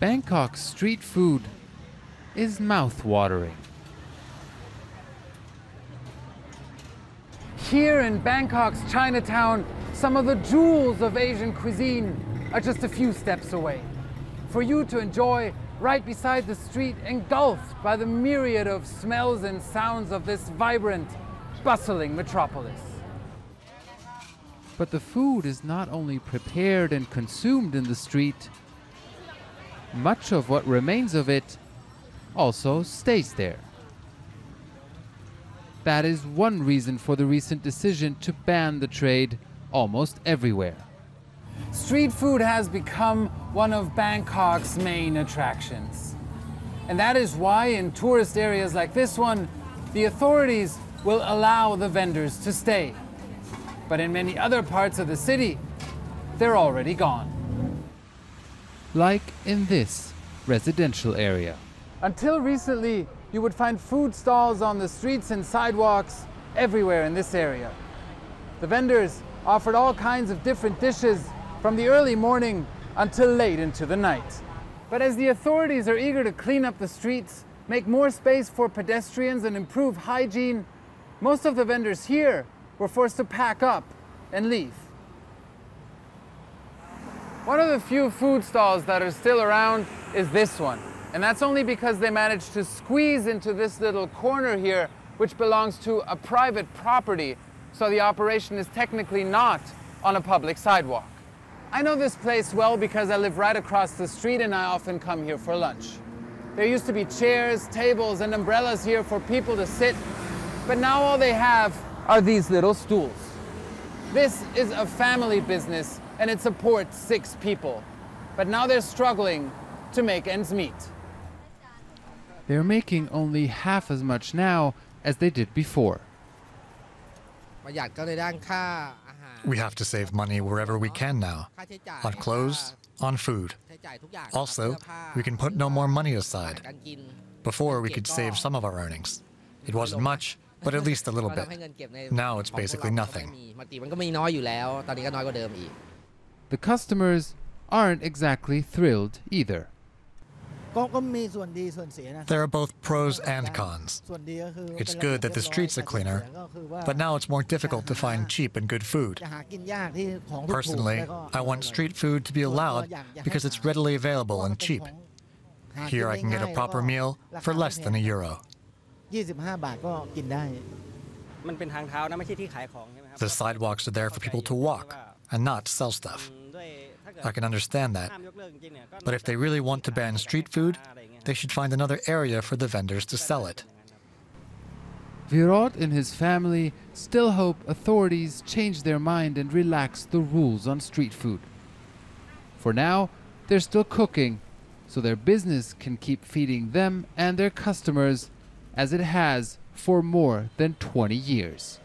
Bangkok's street food is mouth-watering. Here in Bangkok's Chinatown, some of the jewels of Asian cuisine are just a few steps away, for you to enjoy right beside the street, engulfed by the myriad of smells and sounds of this vibrant, bustling metropolis. But the food is not only prepared and consumed in the street, much of what remains of it also stays there. That is one reason for the recent decision to ban the trade almost everywhere. Street food has become one of Bangkok's main attractions. And that is why in tourist areas like this one, the authorities will allow the vendors to stay. But in many other parts of the city, they're already gone. Like in this residential area. Until recently, you would find food stalls on the streets and sidewalks everywhere in this area. The vendors offered all kinds of different dishes from the early morning until late into the night. But as the authorities are eager to clean up the streets, make more space for pedestrians and improve hygiene, most of the vendors here were forced to pack up and leave. One of the few food stalls that are still around is this one. And that's only because they managed to squeeze into this little corner here, which belongs to a private property, so the operation is technically not on a public sidewalk. I know this place well because I live right across the street and I often come here for lunch. There used to be chairs, tables, and umbrellas here for people to sit, but now all they have are these little stools. This is a family business and it supports 6 people, but now they're struggling to make ends meet. They're making only half as much now as they did before. We have to save money wherever we can now, on clothes, on food. Also, we can put no more money aside. Before, we could save some of our earnings. It wasn't much, but at least a little bit. Now it's basically nothing. The customers aren't exactly thrilled either. There are both pros and cons. It's good that the streets are cleaner, but now it's more difficult to find cheap and good food. Personally, I want street food to be allowed because it's readily available and cheap. Here I can get a proper meal for less than €1. The sidewalks are there for people to walk and not sell stuff. I can understand that. But if they really want to ban street food, they should find another area for the vendors to sell it. Virot and his family still hope authorities change their mind and relax the rules on street food. For now, they're still cooking, so their business can keep feeding them and their customers as it has for more than 20 years.